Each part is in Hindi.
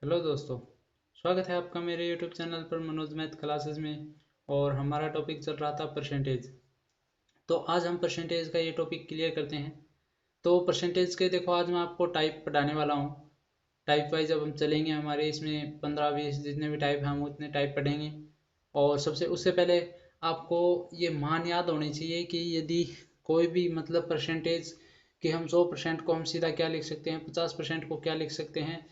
हेलो दोस्तों, स्वागत है आपका मेरे यूट्यूब चैनल पर मनोज मैथ क्लासेस में। और हमारा टॉपिक चल रहा था परसेंटेज। तो आज हम परसेंटेज का ये टॉपिक क्लियर करते हैं। तो परसेंटेज के देखो, आज मैं आपको टाइप पढ़ाने वाला हूँ। टाइप वाइज अब हम चलेंगे, हमारे इसमें 15-20 जितने भी टाइप हैं हम उतने टाइप पढ़ेंगे। और उससे पहले आपको ये मान याद होनी चाहिए कि यदि कोई भी मतलब परसेंटेज कि हम 100% को हम सीधा क्या लिख सकते हैं, 50% को क्या लिख सकते हैं,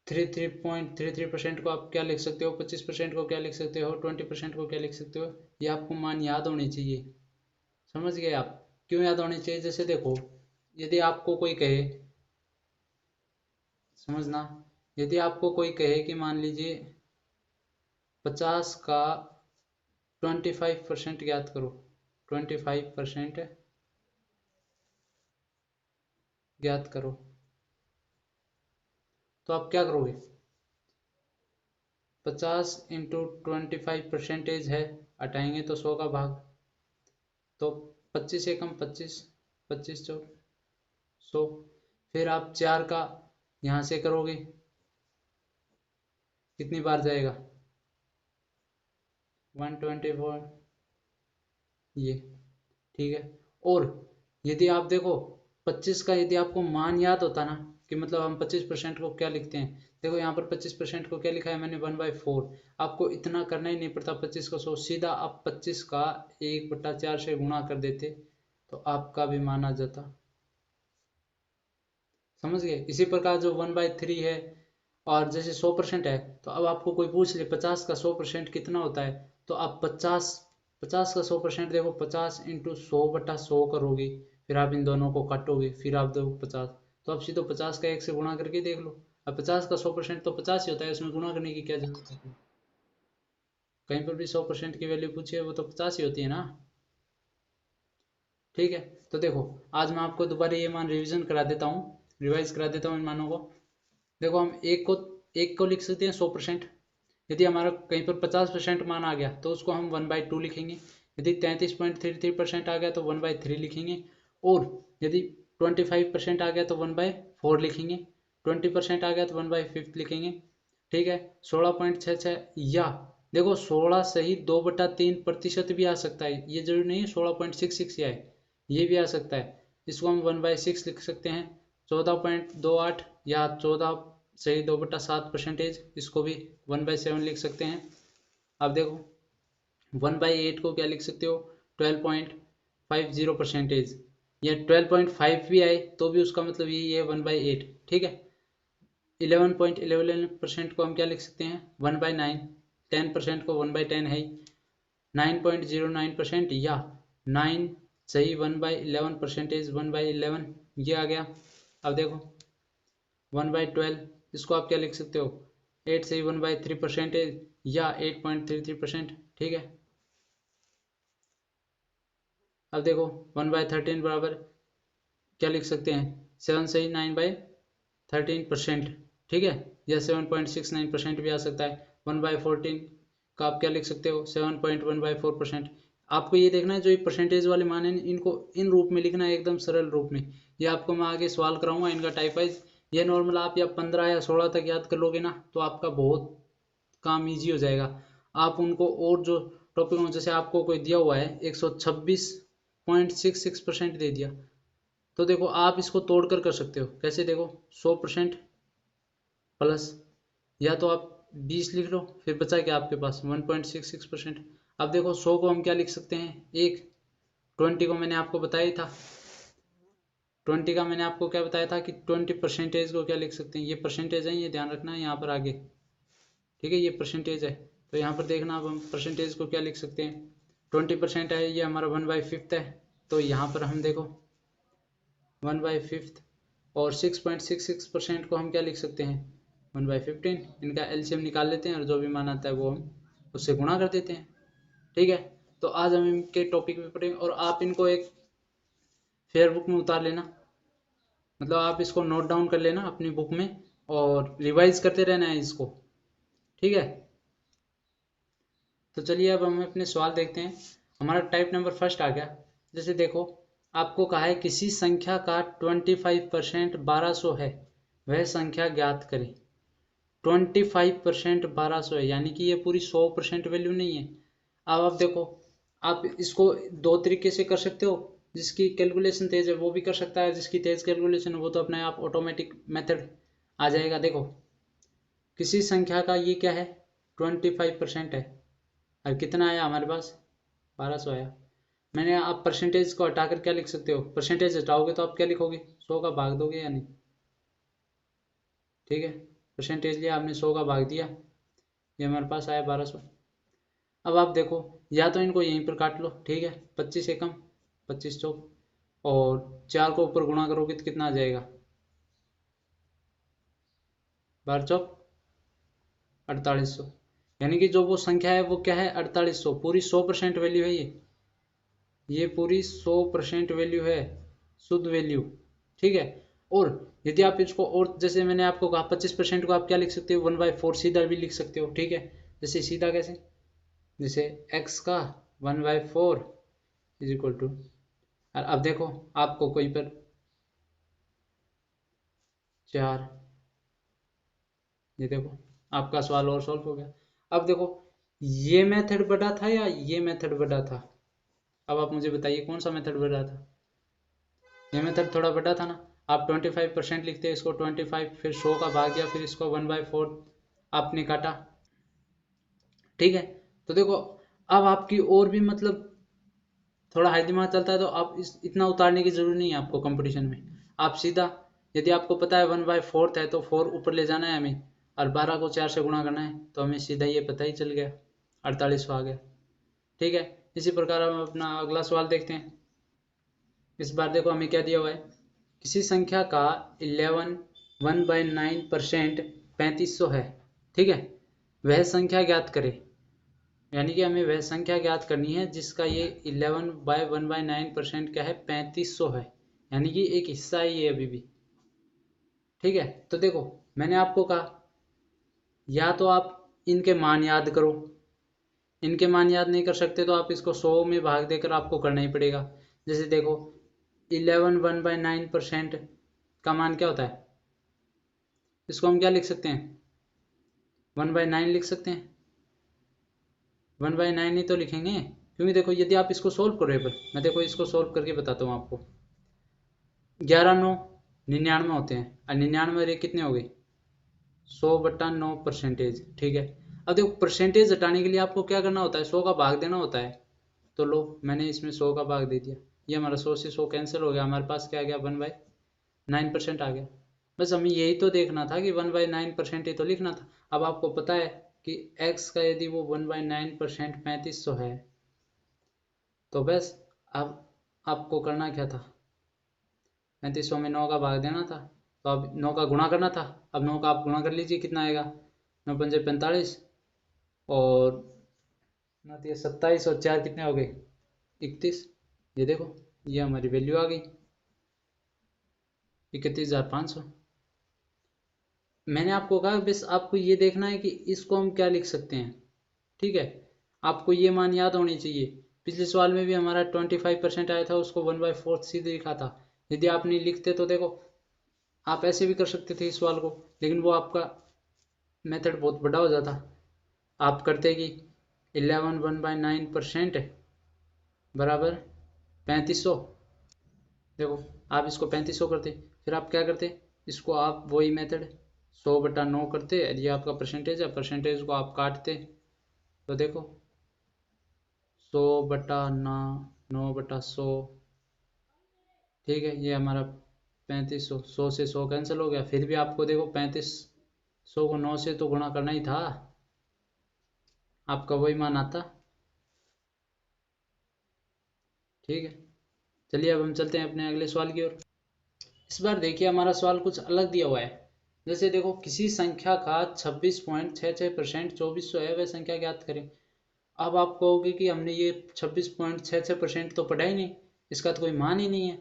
33.33% को आप क्या लिख सकते हो, 25% को क्या लिख सकते हो, 20% को क्या लिख सकते हो। ये आपको मान याद होने चाहिए। समझ गए आप? क्यों याद होने चाहिए? जैसे देखो, यदि आपको कोई कहे, समझना, यदि आपको कोई कहे कि मान लीजिए 50 का 25% ज्ञात करो, 25% ज्ञात करो, तो आप क्या करोगे? 50 इंटू 25% है, हटाएंगे तो 100 का भाग, तो 25 एकम 25, 25 चौक 100। फिर आप 4 का यहाँ से करोगे, कितनी बार जाएगा? 124, ये ठीक है। और यदि आप देखो 25 का, यदि आपको मान याद होता ना कि मतलब हम 25% को क्या लिखते हैं, देखो यहाँ पर 25% को क्या लिखा है मैंने, 1/4। आपको इतना करना ही नहीं पड़ता 25 को 100, सीधा आप 25 का 1/4 से गुणा कर देते तो आपका भी मान आ जाता। समझ गए? इसी प्रकार जो 1/3 है, और जैसे 100% है, तो अब आपको कोई पूछ ले 50 का 100% कितना होता है, तो आप 50 का 100% देखो, 50 इंटू 100/100 करोगे, फिर आप इन दोनों को काटोगे, फिर आप दो 50, तो आप सीधे 50 का 1 से गुणा करके देख लो। अब 50 का 100% तो 50 ही होता है, उसमें गुणा करने की क्या जरूरत है? कहीं पर भी 100% की वैल्यू पूछी है वो तो 50 ही होती है ना। ठीक है, तो देखो आज मैं आपको दोबारा ये मान रिवीजन करा देता हूँ, रिवाइज करा देता हूँ इन मानों को। देखो हम एक को लिख सकते हैं 100%। यदि हमारा कहीं पर 50% मान आ गया तो उसको हम 1/2 लिखेंगे। यदि 33.33% आ गया तो 1/3 लिखेंगे। और यदि 25% आ गया तो 1/4 लिखेंगे। 20% आ गया तो 1/5 लिखेंगे। ठीक है, 16.66, या देखो 16 सही 2/3% भी आ सकता है, ये जरूरी नहीं है 16.66 ही आए, ये भी आ सकता है। इसको हम 1/6 लिख सकते हैं। 14.28 या 14 सही 2/7%, इसको भी 1/7 लिख सकते हैं। अब देखो 1/8 को क्या लिख सकते हो, 12.50%, या 12.5 भी आए तो भी उसका मतलब यही है 1/8। ठीक है, 11.11% को हम क्या लिख सकते हैं, 1/9। 10% को 1/10 है। 9.09% या 9 सही 1/11%, 1/11 ये आ गया। अब देखो 1/12, इसको आप क्या लिख सकते हो, 8 सही 1/3% या 8.33%। ठीक है, अब देखो 1/13 बराबर क्या लिख सकते हैं, 7 सही 9/13%। ठीक है, या 7.69% भी आ सकता है। 1/14 का आप क्या लिख सकते हो, 7.1/4%। आपको ये देखना है जो ये परसेंटेज वाले मान हैं इनको इन रूप में लिखना है, एकदम सरल रूप में। ये आपको मैं आगे सवाल कराऊंगा इनका टाइप वाइज। ये नॉर्मल आप या 15 या 16 तक याद कर लोगे ना तो आपका बहुत काम ईजी हो जाएगा। आप उनको और जो टॉपिक हो, जैसे आपको कोई दिया हुआ है 126.66% दे दिया, तो देखो आप इसको तोड़ कर सकते हो। कैसे? देखो 100% प्लस, या तो आप 20 लिख लो, फिर बचा क्या आपके पास 1.66%। अब देखो 100 को हम क्या लिख सकते हैं, एक। 20 को मैंने आपको बताया ही था, 20 का मैंने आपको क्या बताया था कि 20% को क्या लिख सकते हैं, ये परसेंटेज है, ये ध्यान रखना है यहाँ पर आगे। ठीक है, ये परसेंटेज है, तो यहाँ पर देखना अब हम परसेंटेज को क्या लिख सकते हैं। 20% है, ये हमारा 1/5 है, तो यहाँ पर हम देखो 1/5। और 6.66% को हम क्या लिख सकते हैं, 1/15। इनका एलसीएम निकाल लेते हैं और जो भी मान आता है वो हम उससे गुणा कर देते हैं। ठीक है, तो आज हम इनके टॉपिक पे पढ़ेंगे और आप इनको एक फेयर बुक में उतार लेना, मतलब आप इसको नोट डाउन कर लेना अपनी बुक में और रिवाइज करते रहना है इसको। ठीक है, तो चलिए अब हम अपने सवाल देखते हैं। हमारा टाइप नंबर फर्स्ट आ गया। जैसे देखो आपको कहा है किसी संख्या का 25% 1200 है, वह संख्या ज्ञात करें। 25% 1200 है, यानी कि ये पूरी 100% वैल्यू नहीं है। अब आप देखो, आप इसको दो तरीके से कर सकते हो। जिसकी कैलकुलेशन तेज है वो भी कर सकता है, जिसकी तेज कैलकुलेशन है वो तो अपने आप ऑटोमेटिक मेथड आ जाएगा। देखो किसी संख्या का ये क्या है, 25% है, और कितना आया हमारे पास, 1200 आया। मैंने, आप परसेंटेज को हटाकर क्या लिख सकते हो, परसेंटेज हटाओगे तो आप क्या लिखोगे, 100 का भाग दोगे या नहीं। ठीक है, परसेंटेज लिया आपने, 100 का भाग दिया, ये हमारे पास आया 1200। अब आप देखो, या तो इनको यहीं पर काट लो, ठीक है, 25 एकम 25 चौक, और 4 को ऊपर गुणा करोगे तो कितना आ जाएगा, 12 चौक 4800। यानी कि जो वो संख्या है वो क्या है, 4800, पूरी 100% वैल्यू है ये पूरी 100% वैल्यू है, शुद्ध वैल्यू। ठीक है, और यदि आप इसको, और जैसे मैंने आपको कहा 25% को आप क्या लिख सकते हो, 1/4 सीधा भी लिख सकते हो। ठीक है, जैसे सीधा कैसे, जैसे x का 1/4 इज इक्वल टू, अब देखो आपको कोई पर 4, ये देखो आपका सवाल और सॉल्व हो गया। अब देखो ये मेथड बड़ा था या ये मेथड बड़ा था, अब आप मुझे बताइए कौन सा मेथड बड़ा था। ये मेथड थोड़ा बड़ा था ना। आप 25% लिखते हैं, इसको 25 फिर 100 का भाग दिया, फिर इसको 1/4 आपने काटा। ठीक है, तो देखो अब आपकी और भी मतलब थोड़ा हाई दिमाग चलता है तो आप इतना उतारने की जरूरत नहीं है आपको कंपटीशन में। आप सीधा, यदि आपको पता है 1/4 है तो 4 ऊपर ले जाना है हमें, और 12 को 4 से गुणा करना है, तो हमें सीधा ये पता ही चल गया, 4800 आ गया। ठीक है, इसी प्रकार हम अपना अगला सवाल देखते हैं। इस बार देखो हमें क्या दिया हुआ है, किसी संख्या का 1/9% 3500 है। ठीक है, वह संख्या ज्ञात करे, यानी कि हमें वह संख्या ज्ञात करनी है जिसका ये 11/1/9% क्या है, 3500 है, यानी कि एक हिस्सा ही है अभी भी। ठीक है, तो देखो मैंने आपको कहा, या तो आप इनके मान याद करो, इनके मान याद नहीं कर सकते तो आप इसको 100 में भाग देकर आपको करना ही पड़ेगा। जैसे देखो 11/1/9% का मान क्या होता है, इसको हम क्या लिख सकते हैं, 1/9 लिख सकते हैं, 1/9 ही तो लिखेंगे, क्योंकि देखो यदि आप इसको सोल्व करो, पर मैं देखो इसको सोल्व करके बताता हूँ आपको। 11 9 99 होते हैं, और 99 रे कितने हो गए, 100/9%। ठीक है, अब देखो परसेंटेज हटाने के लिए आपको क्या करना होता है, 100 का भाग देना होता है। तो लो मैंने इसमें 100 का भाग दे दिया, ये हमारा 100 से 100 कैंसिल हो गया, हमारे पास क्या आ गया, 1/9% आ गया। बस हमें यही तो देखना था कि 1/9% ही तो लिखना था। अब आपको पता है कि x का यदि वो 1/9% 3500 है, तो बस अब आपको करना क्या था, 3500 में 9 का भाग देना था, तो अब 9 का गुणा करना था। अब 9 का आप गुणा कर लीजिए, कितना आएगा, 9 पंजे 45, और 27, और 4 कितने हो गए, 31। ये देखो ये हमारी वैल्यू आ गई, 31,500। मैंने आपको कहा बस आपको ये देखना है कि इसको हम क्या लिख सकते हैं। ठीक है, आपको ये मान याद होनी चाहिए। पिछले सवाल में भी हमारा 25% आया था, उसको 1/4 सीधे लिखा था। यदि आप नहीं लिखते तो देखो आप ऐसे भी कर सकते थे इस सवाल को, लेकिन वो आपका मेथड बहुत बड़ा हो जाता। आप करते कि 11/1/9% बराबर 3500। देखो आप इसको 3500 करते, फिर आप क्या करते, इसको आप वही मेथड 100/9 करते, ये आपका परसेंटेज है, परसेंटेज को आप काटते, तो देखो 100/9/100। ठीक है, ये हमारा 3500, 100 से 100 कैंसिल हो गया, फिर भी आपको देखो 3500 को 9 से तो गुणा करना ही था, आपका वही मान आता। ठीक है, चलिए अब हम चलते हैं अपने अगले सवाल की ओर। इस बार देखिए हमारा सवाल कुछ अलग दिया हुआ है। जैसे देखो किसी संख्या का 26.66% 2400 है, वह संख्या ज्ञात करें। अब आप कहोगे कि हमने ये 26.66% तो पढ़ा ही नहीं, इसका तो कोई मान ही नहीं है।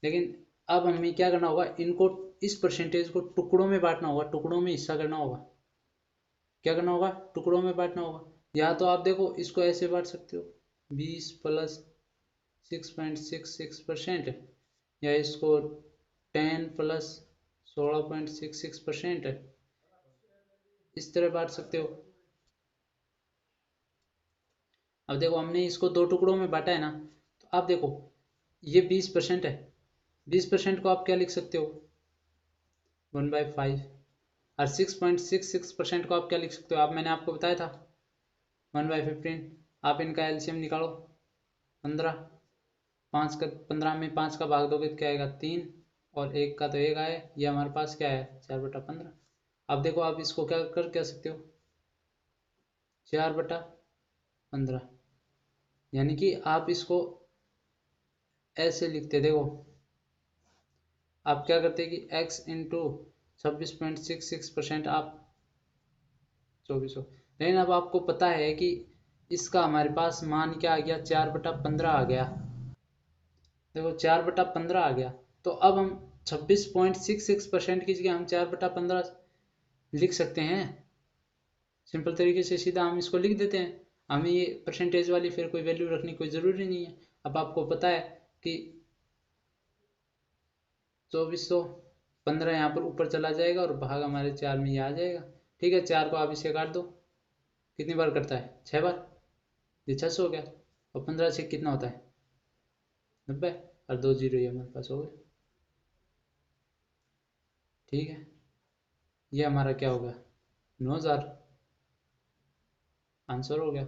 लेकिन अब हमें क्या करना होगा, इनको, इस परसेंटेज को टुकड़ों में बांटना होगा, टुकड़ों में हिस्सा करना होगा। क्या करना होगा, टुकड़ों में बांटना होगा। या तो आप देखो इसको ऐसे बांट सकते हो, 20 + 6.66%, या इसको 10 + 16.66%, इस तरह बांट सकते हो। अब देखो हमने इसको 2 टुकड़ों में बांटा है ना, तो आप देखो ये 20% है, 20% को आप क्या लिख सकते हो 1/5, और 6.66% को आप क्या लिख सकते हो, आप मैंने आपको बताया था 1/15। आप इनका एलसीएम निकालो 15, 15 में 5 का भाग दोगे तो क्या आएगा 3, और 1 का तो 1 आया, ये हमारे पास क्या है 4/15। अब देखो आप इसको क्या सकते हो 4/15, यानी कि आप इसको ऐसे लिखते, देखो आप क्या करते कि x इंटू 26.66% आप 2400, लेकिन अब आपको पता है कि इसका हमारे पास मान क्या आ गया 4/15 आ गया। देखो 4/15 आ गया, तो अब हम 26.66% की जगह हम 4/15 लिख सकते हैं। सिंपल तरीके से सीधा हम इसको लिख देते हैं, हमें ये परसेंटेज वाली फिर कोई वैल्यू रखनी कोई ज़रूरी नहीं है। अब आपको पता है कि 2415 यहाँ पर ऊपर चला जाएगा और भाग हमारे 4 में ये आ जाएगा। ठीक है, 4 को आप इसे काट दो, कितनी बार करता है 6 बार, ये 600 हो गया। और 15 से कितना होता है 90, और 2 जीरो ये हमारे पास हो गए। ठीक है, ये हमारा क्या होगा 9000 आंसर हो गया,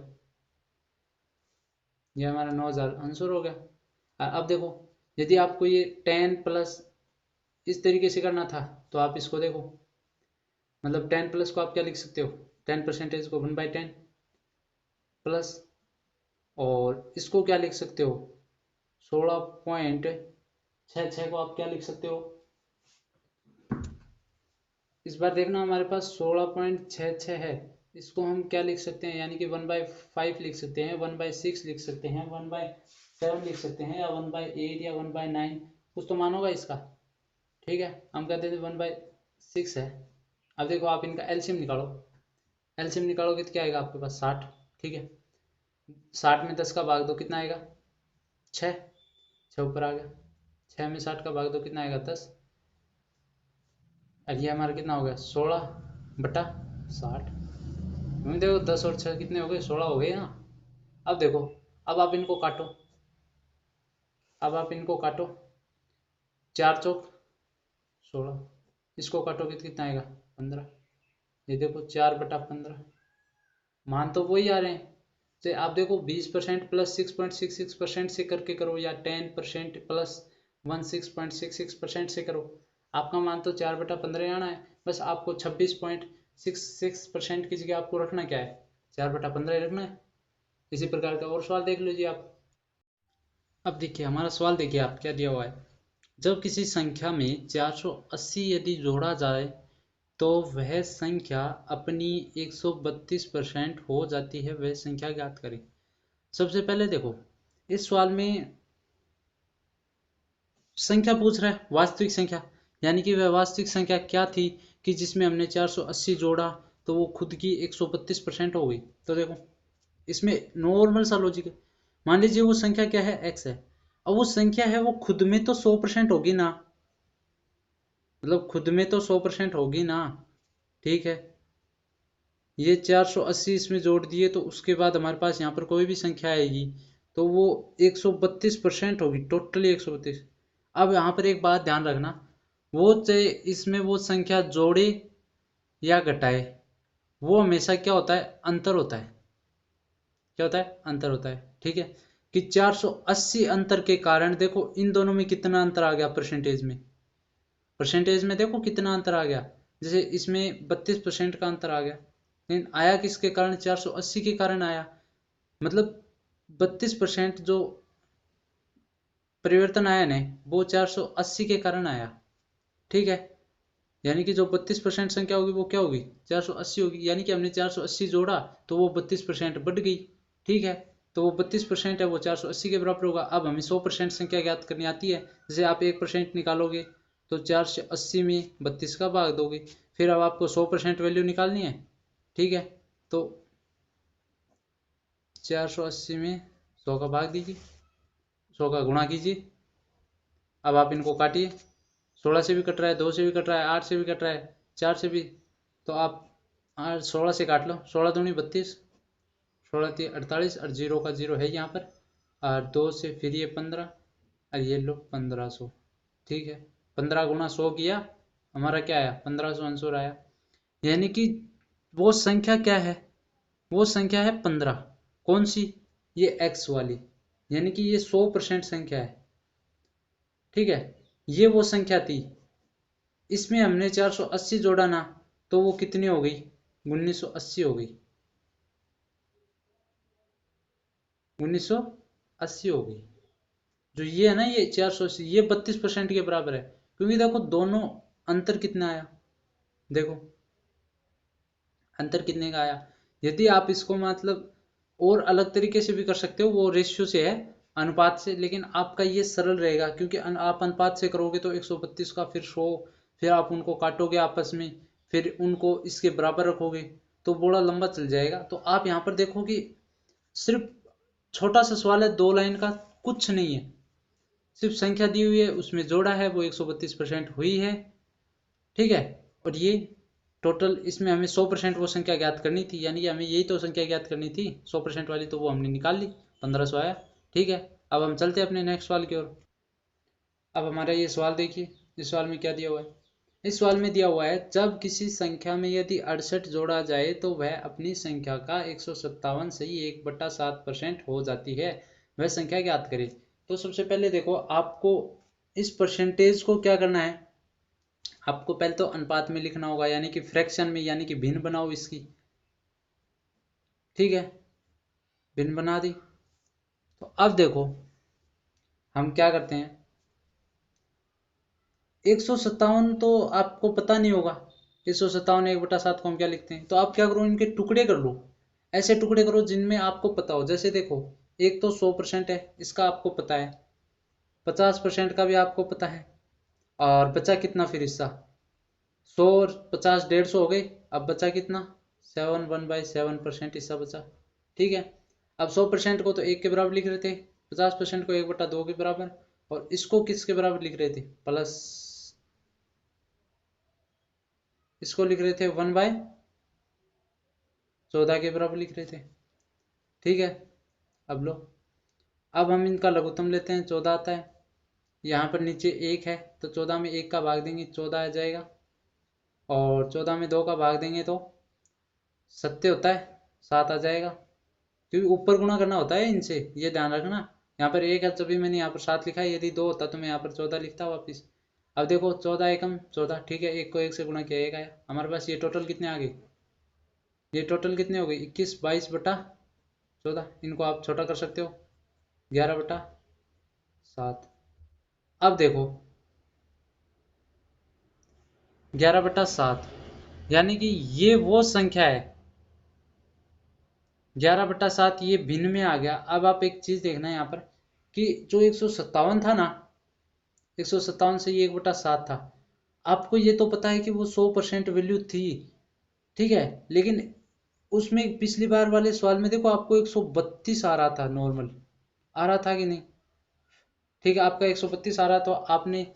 ये हमारा 9000 आंसर हो गया। अब देखो यदि आपको ये 10 प्लस इस तरीके से करना था तो आप इसको देखो, मतलब 10 प्लस को आप क्या लिख सकते हो 10% को 1/10 प्लस, और इसको क्या लिख सकते हो 16.66 को आप क्या लिख सकते हो, इस बार देखना हमारे पास 16.66 है, इसको हम क्या लिख सकते हैं यानी कि 1/5 लिख सकते हैं, 1/6 लिख सकते हैं, 1/7 लिख सकते हैं, या 1/8 या 1/9, कुछ तो मान होगा इसका। ठीक है, हम कहते थे 1/6 है। अब देखो आप इनका एलसीएम निकालो, एलसीएम निकालोगे तो क्या आएगा आपके पास 60। ठीक है, 60 में 10 का भाग दो कितना आएगा 6, 6 ऊपर आ गया, 6 में 60 का भाग दो कितना आएगा 10, और ये हमारा कितना हो गया 16/60। देखो 10 और 6 कितने हो गए 16 हो गए ना। अब देखो, अब आप इनको काटो, अब आप इनको काटो, 4 चौक 16, इसको काटोगे तो कितना आएगा 15। ये देखो 4/15, मान तो वही आ रहे हैं। तो आप देखो 20% प्लस 6.66% से करके करो, या 10% प्लस 16.66% से करो, आपका मान तो 4/15 आना है। बस आपको 26.66% की जगह आपको रखना क्या है 4/15 रखना है। इसी प्रकार का और सवाल देख लीजिए आप। अब देखिए हमारा सवाल देखिए आप क्या दिया हुआ है, जब किसी संख्या में 480 यदि जोड़ा जाए तो वह संख्या अपनी 132% हो जाती है, वह संख्या ज्ञात करें। सबसे पहले देखो इस सवाल में संख्या पूछ रहा है वास्तविक संख्या, यानी कि वह वास्तविक संख्या क्या थी कि जिसमें हमने 480 जोड़ा तो वो खुद की 132% हो गई। तो देखो इसमें नॉर्मल सा लॉजिक है, मान लीजिए वो संख्या क्या है x है, अब वो संख्या है वो खुद में तो 100% होगी ना, मतलब खुद में तो 100% होगी ना। ठीक है, ये 480 इसमें जोड़ दिए तो उसके बाद हमारे पास यहाँ पर कोई भी संख्या आएगी तो वो 132% होगी, टोटली 132। अब यहाँ पर एक बात ध्यान रखना, वो चाहे इसमें वो संख्या जोड़े या घटाए, वो हमेशा क्या होता है अंतर होता है, क्या होता है अंतर होता है। ठीक है, कि 480 अंतर के कारण देखो इन दोनों में कितना अंतर आ गया परसेंटेज में, परसेंटेज में देखो कितना अंतर आ गया, जैसे इसमें 32% का अंतर आ गया, लेकिन आया किसके कारण 480 के कारण आया, मतलब 32% जो परिवर्तन आया ना वो 480 के कारण आया। ठीक है, यानी कि जो 32% संख्या होगी वो क्या होगी 480 होगी, यानी कि हमने 480 जोड़ा तो वो 32% बढ़ गई। ठीक है, तो वो 32% है वो 480 के बराबर होगा। अब हमें 100% संख्या ज्ञात करनी आती है, जैसे आप 1% निकालोगे तो 480 में 32 का भाग दोगे, फिर अब आपको 100% वैल्यू निकालनी है। ठीक है, तो 480 में 100 का भाग दीजिए, 100 का गुणा कीजिए। अब आप इनको काटिए, 16 से भी कट रहा है, 2 से भी कट रहा है, 8 से भी कट रहा है, 4 से भी, तो आप और 16 से काट लो, 16 दूनी 32, 16 3 48 और 0 का 0 है यहाँ पर, और 2 से फिर ये 15 और ये लो 1500। ठीक है, 15 गुणा 100 किया, हमारा क्या आया 1500 आंसर आया। यानी कि वो संख्या क्या है, वो संख्या है 15। कौन सी, ये x वाली, यानी कि ये 100% संख्या है। ठीक है, ये वो संख्या थी, इसमें हमने 480 जोड़ा ना, तो वो कितनी हो गई 1980 हो गई, 1980 हो गई। जो ये है ना, ये 480, ये 32% के बराबर है, क्योंकि देखो दोनों अंतर कितना आया, देखो अंतर कितने का आया। यदि आप इसको मतलब और अलग तरीके से भी कर सकते हो, वो रेशियो से है, अनुपात से, लेकिन आपका ये सरल रहेगा, क्योंकि आप अनुपात से करोगे तो 132 का फिर 100, फिर आप उनको काटोगे आपस में, फिर उनको इसके बराबर रखोगे, तो बड़ा लंबा चल जाएगा। तो आप यहाँ पर देखो कि सिर्फ छोटा सा सवाल है, 2 लाइन का, कुछ नहीं है, सिर्फ संख्या दी हुई है, उसमें जोड़ा है, वो 132% हुई है। ठीक है, और ये टोटल, इसमें हमें 100% वो संख्या ज्ञात करनी थी, यानी कि हमें यही तो संख्या ज्ञात करनी थी 100% वाली, तो वो हमने निकाल ली, 1500 आया। ठीक है, अब हम चलते हैं अपने नेक्स्ट सवाल की ओर। अब हमारा ये सवाल देखिए, इस सवाल में क्या दिया हुआ है। इस सवाल में दिया हुआ है, जब किसी संख्या में यदि 68 जोड़ा जाए तो वह अपनी संख्या का 157 से ही 1/7% हो जाती है, वह संख्या ज्ञात करे। तो सबसे पहले देखो, आपको इस परसेंटेज को क्या करना है, आपको पहले तो अनुपात में लिखना होगा, यानी कि फ्रैक्शन में, यानी कि भिन्न बनाओ इसकी। ठीक है, भिन्न बना दी। तो अब देखो हम क्या करते हैं, 157 तो आपको पता नहीं होगा, 157 1/7 को हम क्या लिखते हैं, तो आप क्या करो, इनके टुकड़े कर लो, ऐसे टुकड़े करो जिनमें आपको पता हो। जैसे देखो, एक तो 100% है, इसका आपको पता है, 50% का भी आपको पता है, और बचा कितना फिर हिस्सा, 100 और 50 150 हो गए, अब बचा कितना 7 1/7% हिस्सा बचा। ठीक है, अब 100% को तो 1 के बराबर लिख रहे थे, 50% को 1/2 के बराबर, और इसको किसके बराबर लिख रहे थे, प्लस, इसको लिख रहे थे 1/14 के बराबर लिख रहे थे। ठीक है, अब लो, अब हम इनका लघुत्तम लेते हैं, 14 आता है, यहाँ पर नीचे 1 है, तो 14 में 1 का भाग देंगे 14 आ जाएगा, और 14 में 2 का भाग देंगे तो 7 होता है, 7 आ जाएगा, क्योंकि ऊपर गुणा करना होता है इनसे, ये ध्यान रखना। यहाँ पर 1 है तभी मैंने यहाँ पर 7 लिखा है, यदि 2 होता तो मैं यहाँ पर 14 लिखता वापिस। अब देखो 14 एकम 14, ठीक है, 1 को 1 से गुणा किया 1 आया, हमारे पास ये टोटल कितने आ गए, ये टोटल कितने हो गए 21 22/14, इनको आप छोटा कर सकते हो, 11/7। अब देखो 11/7, यानी कि ये वो संख्या है, 11/7 ये भिन्न में आ गया। अब आप एक चीज देखना है यहाँ पर, कि जो 157 था ना, 157 से ये 1/7 था, आपको ये तो पता है कि वो 100% वैल्यू थी। ठीक है, लेकिन उसमें पिछली बार वाले सवाल में देखो आपको 132 आ रहा था, नॉर्मल आ रहा था कि नहीं। ठीक है, आपका 132 आ रहा, तो आपने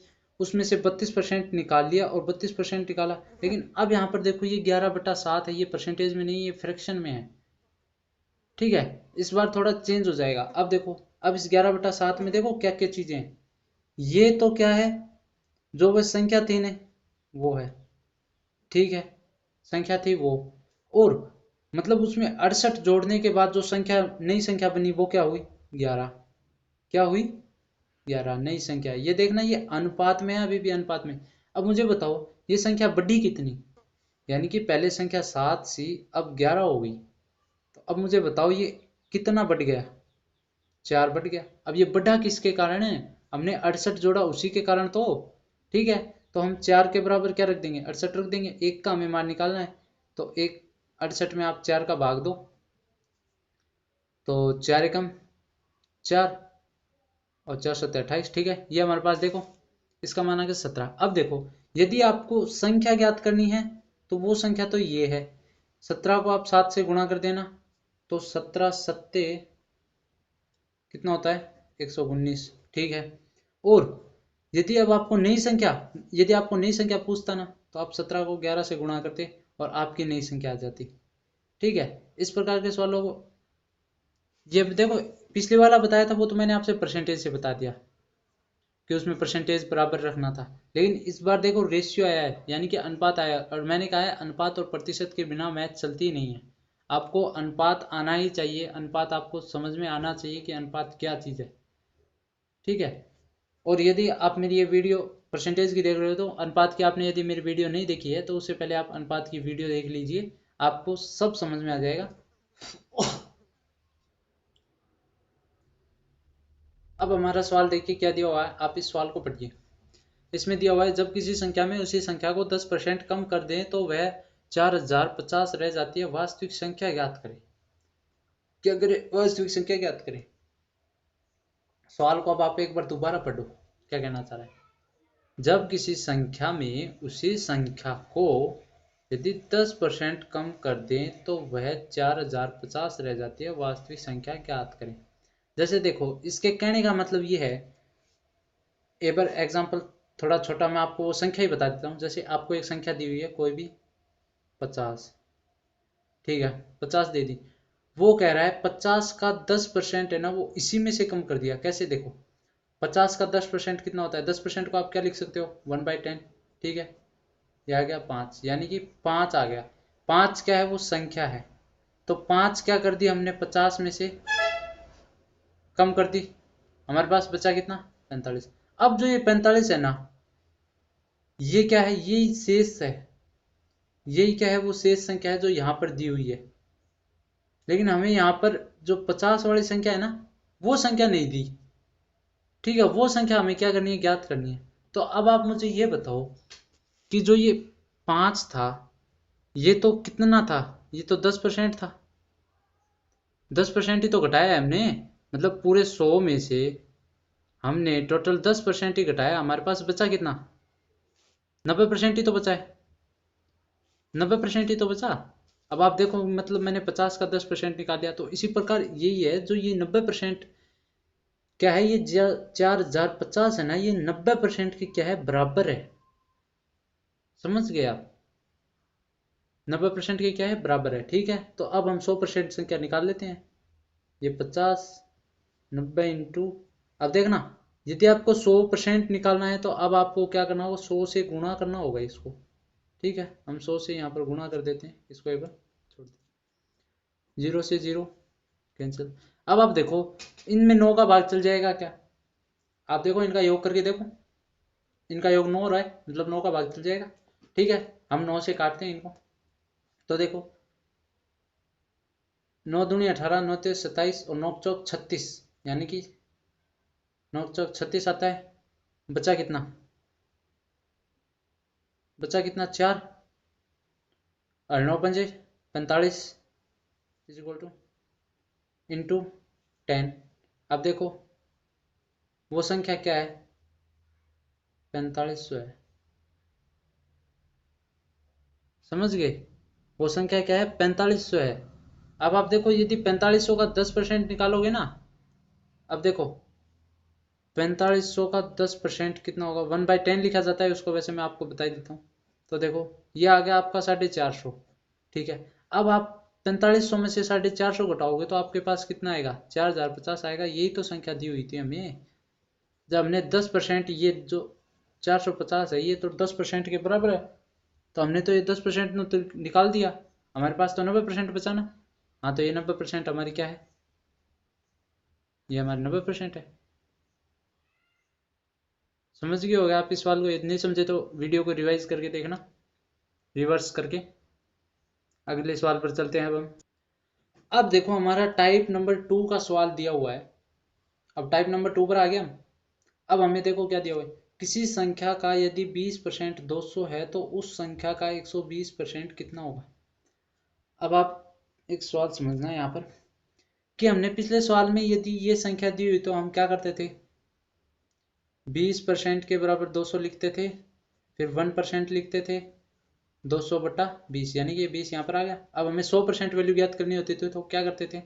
उसमें से 32% निकाल लिया और 32% निकाला, लेकिन अब यहाँ पर देखो ये 11/7 है, ये परसेंटेज में नहीं, ये फ्रैक्शन में है। ठीक है, इस बार थोड़ा चेंज हो जाएगा। अब देखो, अब इस 11/7 में देखो क्या क्या चीजें हैं, ये तो क्या है, जो वह संख्या थी ने वो है, ठीक है, संख्या थी वो, और मतलब उसमें 68 जोड़ने के बाद जो संख्या, नई संख्या बनी, वो क्या हुई 11, क्या हुई 11 नई संख्या। ये देखना, ये अनुपात में है, अभी भी अनुपात में। अब मुझे बताओ ये संख्या बढ़ी कितनी, यानी कि पहले संख्या 7 सी, अब 11 हो गई, तो अब मुझे बताओ ये कितना बढ़ गया, 4 बढ़ गया। अब ये बढ़ा किसके कारण है, हमने 68 जोड़ा उसी के कारण तो। ठीक है, तो हम 4 के बराबर क्या रख देंगे, 68 रख देंगे, 1 का हमें मान निकालना है, तो 68 में आप 4 का भाग दो, तो 4 एकम 4 और 4 7 28। ठीक है, ये हमारे पास देखो, इसका मान आ गया 17। अब देखो, यदि आपको संख्या ज्ञात करनी है, तो वो संख्या तो ये है, 17 को आप 7 से गुणा कर देना, तो 17 सत्ते कितना होता है 119। ठीक है, और यदि अब आपको नई संख्या, यदि आपको नई संख्या पूछता ना, तो आप 17 को 11 से गुणा करते और आपकी नई संख्या आ जाती। ठीक है, इस प्रकार के सवालों को, ये देखो पिछले वाला बताया था वो तो मैंने आपसे परसेंटेज से बता दिया कि उसमें परसेंटेज बराबर रखना था, लेकिन इस बार देखो रेशियो आया है, यानी कि अनुपात आया, और मैंने कहा है अनुपात और प्रतिशत के बिना मैथ चलती ही नहीं है। आपको अनुपात आना ही चाहिए, अनुपात आपको समझ में आना चाहिए कि अनुपात क्या चीज़ है। ठीक है, और यदि आप मेरी ये वीडियो परसेंटेज की देख रहे हो तो अनुपात की आपने यदि मेरी वीडियो नहीं देखी है तो उससे पहले आप अनुपात की वीडियो देख लीजिए, आपको सब समझ में आ जाएगा। अब हमारा सवाल देखिए क्या दिया हुआ है, आप इस सवाल को पढ़िए। इसमें दिया हुआ है जब किसी संख्या में उसी संख्या को 10% कम कर दें तो वह 4050 रह जाती है, वास्तविक संख्या ज्ञात करें। क्या करें? वास्तविक संख्या ज्ञात करें। सवाल को अब आप एक बार दोबारा पढ़ो, क्या कहना चाह रहा है। जब किसी संख्या में उसी संख्या को यदि 10% कम कर दें तो वह 4050 रह जाती है, वास्तविक संख्या ज्ञात करें। जैसे देखो इसके कहने का मतलब ये है, एक बार एग्जाम्पल थोड़ा छोटा मैं आपको वो संख्या ही बता देता हूँ। जैसे आपको एक संख्या दी हुई है कोई भी 50, ठीक है 50 दे दी, वो कह रहा है 50 का 10% है ना वो इसी में से कम कर दिया। कैसे? देखो 50 का 10% कितना होता है, 10% को आप क्या लिख सकते हो 1/10। ठीक है, यह आ गया 5, यानी कि 5 आ गया। 5 क्या है? वो संख्या है, तो 5 क्या कर दी हमने 50 में से कम कर दी, हमारे पास बचा कितना 45। अब जो ये 45 है ना, ये क्या है? ये शेष है, यही क्या है? वो शेष संख्या है जो यहाँ पर दी हुई है। लेकिन हमें यहाँ पर जो 50 वाली संख्या है ना वो संख्या नहीं दी। ठीक है, वो संख्या हमें क्या करनी है? ज्ञात करनी है। तो अब आप मुझे ये बताओ कि जो ये 5 था ये तो कितना था? ये तो 10% था, 10% ही तो घटाया है हमने, मतलब पूरे 100 में से हमने टोटल 10% ही घटाया, हमारे पास बचा कितना? 90% ही तो बचा है, 90% ही तो बचा। अब आप देखो मतलब मैंने 50 का 10% निकाल लिया, तो इसी प्रकार यही है जो ये 90% क्या है, ये 4050 है ना, ये 90% की क्या है? बराबर है। समझ गए आप? 90% की क्या है? बराबर है। ठीक है, तो अब हम 100% संख्या निकाल लेते हैं। ये 50 90 इंटू, अब देखना यदि आपको 100% निकालना है तो अब आपको क्या करना होगा? 100 से गुणा करना होगा इसको। ठीक है, हम 100 से यहाँ पर गुणा कर देते हैं, इसको एक बार छोड़ दें, 0 से 0 कैंसिल। अब आप देखो इनमें 9 का भाग चल जाएगा क्या? आप देखो इनका योग करके देखो, इनका योग 9 हो रहा है, मतलब 9 का भाग चल जाएगा। ठीक है, हम 9 से काटते हैं इनको, तो देखो 9 दूनी 18, 9 तेईस 27 और 9 चौक 36, यानी कि 9 चौक 36 आता है। बचा कितना? बचा कितना? 4 और 9 पंजे 45 इज इक्वल टू इंटू 10। अब देखो वो संख्या क्या है? 4500 है। समझ गए? वो संख्या क्या है? 4500 है। अब आप देखो यदि 4500 का 10% निकालोगे ना, अब देखो 4500 का 10% कितना होगा? 1/10 लिखा जाता है उसको, वैसे मैं आपको बता देता हूँ। तो देखो ये आ गया आपका 450। ठीक है, अब आप 4500 में से 450 घटाओगे तो आपके पास कितना आएगा? 4050 आएगा। यही तो संख्या दी हुई थी हमें जब हमने 10%, ये जो 450 है ये तो 10% के बराबर है, तो हमने तो ये 10% तो निकाल दिया, हमारे पास तो 90% बचा ना। हाँ, तो ये 90% हमारी क्या है? ये हमारी 90% है। समझ गए होगा आप इस सवाल को? नहीं समझे तो वीडियो को रिवाइज करके देखना, रिवर्स करके। अगले सवाल पर चलते हैं अब हम। अब देखो हमारा टाइप नंबर 2 का सवाल दिया हुआ है। अब टाइप नंबर 2 पर आ गया हम। अब हमें देखो क्या दिया हुआ है, किसी संख्या का यदि 20% 200 है तो उस संख्या का 120% कितना होगा? अब आप एक सवाल समझना है यहाँ पर कि हमने पिछले सवाल में यदि ये संख्या दी हुई तो हम क्या करते थे? 20% के बराबर 200 लिखते थे, फिर 1% लिखते थे, 200/20, यानी कि ये 20 यहाँ पर आ गया। अब हमें 100% वैल्यू ज्ञात करनी होती थी तो क्या करते थे?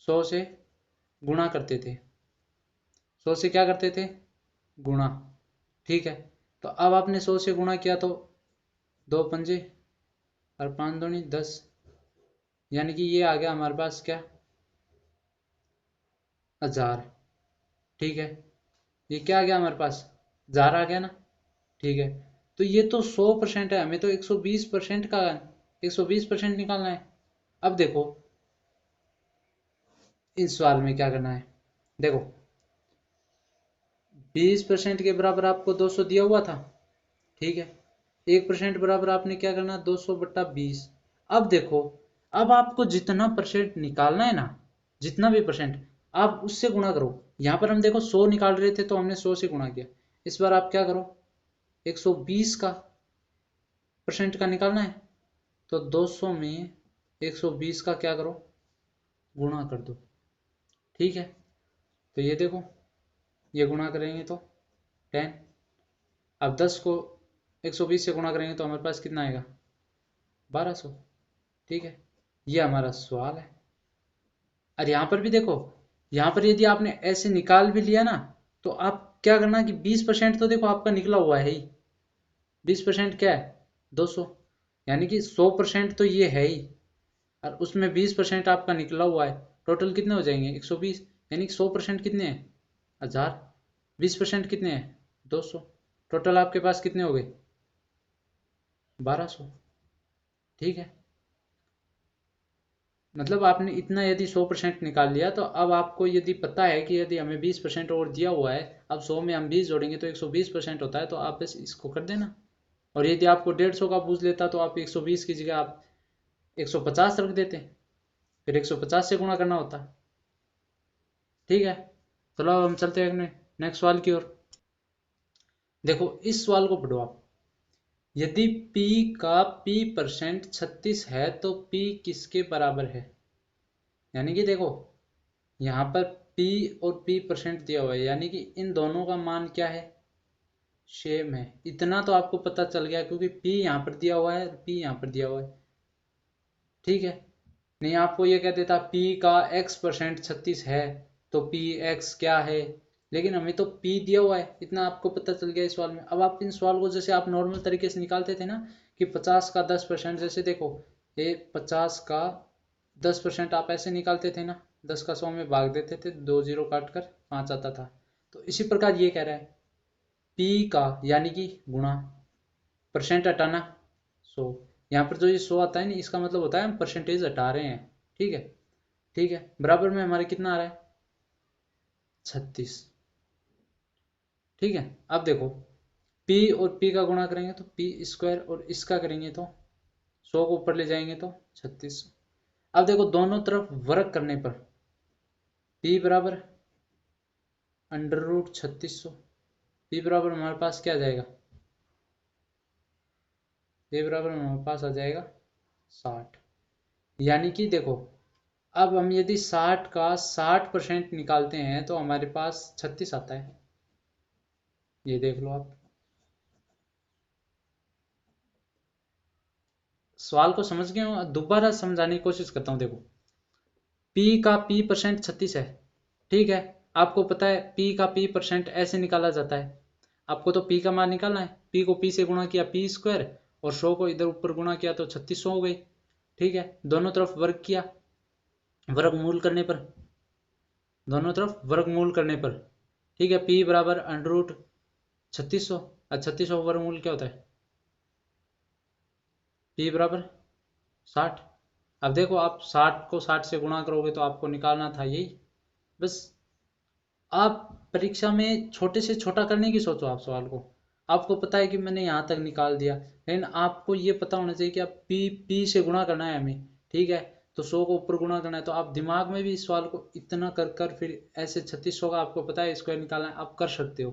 100 से गुणा करते थे। 100 से क्या करते थे? गुणा। ठीक है, तो अब आपने 100 से गुणा किया तो 2 पंजे और 5 दूनी 10, यानी कि ये आ गया हमारे पास क्या, 1000। ठीक है, ये क्या आ गया हमारे पास, 1000 आ गया ना। ठीक है, तो ये तो 100% है, हमें तो 120% का 120% निकालना है। अब देखो इस सवाल में क्या करना है, देखो 20% के बराबर आपको 200 दिया हुआ था। ठीक है, 1% बराबर आपने क्या करना, 200/20। अब देखो, अब आपको जितना परसेंट निकालना है ना, जितना भी परसेंट, आप उससे गुणा करो। यहाँ पर हम देखो 100 निकाल रहे थे तो हमने 100 से गुणा किया। इस बार आप क्या करो, 120 का परसेंट का निकालना है, तो 200 में 120 का क्या करो, गुणा कर दो। ठीक है, तो ये देखो, ये गुणा करेंगे तो 10। अब 10 को 120 से गुणा करेंगे तो हमारे पास कितना आएगा, 1200। ठीक है, ये हमारा सवाल है। और यहाँ पर भी देखो, यहाँ पर यदि आपने ऐसे निकाल भी लिया ना, तो आप क्या करना कि 20% तो देखो आपका निकला हुआ है ही। 20% क्या है, 200, यानी कि 100% तो ये है ही, और उसमें 20% आपका निकला हुआ है। टोटल कितने हो जाएंगे, 120, यानी कि 100% कितने हैं, 1000। 20% कितने हैं, 200। टोटल आपके पास कितने हो गए, 1200। ठीक है, मतलब आपने इतना यदि 100% निकाल लिया, तो अब आपको यदि पता है कि यदि हमें 20% और दिया हुआ है, अब 100 में हम 20 जोड़ेंगे तो 120% होता है, तो आप बस इसको कर देना। और यदि आपको 150 का पूछ लेता तो आप 120 की जगह आप 150 रख देते, फिर 150 से गुणा करना होता। ठीक है, चलो अब हम चलते हैं अपने नेक्स्ट सवाल की ओर। देखो इस सवाल को पढ़ो आप, यदि p का p% 36 है तो p किसके बराबर है। यानी कि देखो यहाँ पर p और p% दिया हुआ है, यानी कि इन दोनों का मान क्या है, सेम है। इतना तो आपको पता चल गया, क्योंकि p यहाँ पर दिया हुआ है और p यहाँ पर दिया हुआ है। ठीक है, नहीं आपको ये कह देता p का x% 36 है तो p x क्या है, लेकिन हमें तो p दिया हुआ है, इतना आपको पता चल गया इस सवाल में। अब आप इन सवाल को जैसे आप नॉर्मल तरीके से निकालते थे ना, कि 50 का 10%, जैसे देखो ये 50 का 10% आप ऐसे निकालते थे ना, 10 का 100 में भाग देते थे, 2 जीरो काट कर 5 आता था। तो इसी प्रकार ये कह रहा है, p का यानी कि गुणा, परसेंट हटाना 100, यहाँ पर जो ये 100 आता है ना, इसका मतलब होता है हम परसेंटेज हटा रहे हैं। ठीक है, ठीक है, बराबर में हमारे कितना आ रहा है, 36। ठीक है, अब देखो p और p का गुणा करेंगे तो p² और इसका करेंगे तो 100 को ऊपर ले जाएंगे तो 36। अब देखो दोनों तरफ वर्ग करने पर p बराबर √3600, p बराबर हमारे पास क्या आ जाएगा, p बराबर हमारे पास आ जाएगा 60। यानी कि देखो अब हम यदि 60 का 60% निकालते हैं तो हमारे पास 36 आता है। ये देख लो आप, सवाल को समझ गए हो, दोबारा समझाने की कोशिश करता हूँ। देखो p का p% 36 है। ठीक है, आपको पता है p का p% ऐसे निकाला जाता है। आपको तो p का मान निकालना है, p को p से गुणा किया p² और 100 को इधर ऊपर गुणा किया तो 3600 हो गई। ठीक है, दोनों तरफ वर्ग किया, वर्गमूल करने पर, दोनों तरफ वर्गमूल करने पर, ठीक है, p बराबर √3600। 3600 वर्गमूल क्या होता है, p बराबर 60। अब देखो आप 60 को 60 से गुणा करोगे तो आपको निकालना था यही। बस आप परीक्षा में छोटे से छोटा करने की सोचो आप सवाल को। आपको पता है कि मैंने यहाँ तक निकाल दिया, लेकिन आपको ये पता होना चाहिए कि आप p से गुणा करना है हमें। ठीक है, तो 100 को ऊपर गुणा करना है, तो आप दिमाग में भी इस सवाल को इतना कर कर फिर ऐसे 3600 का आपको पता है स्क्वायर निकालना है, आप कर सकते हो।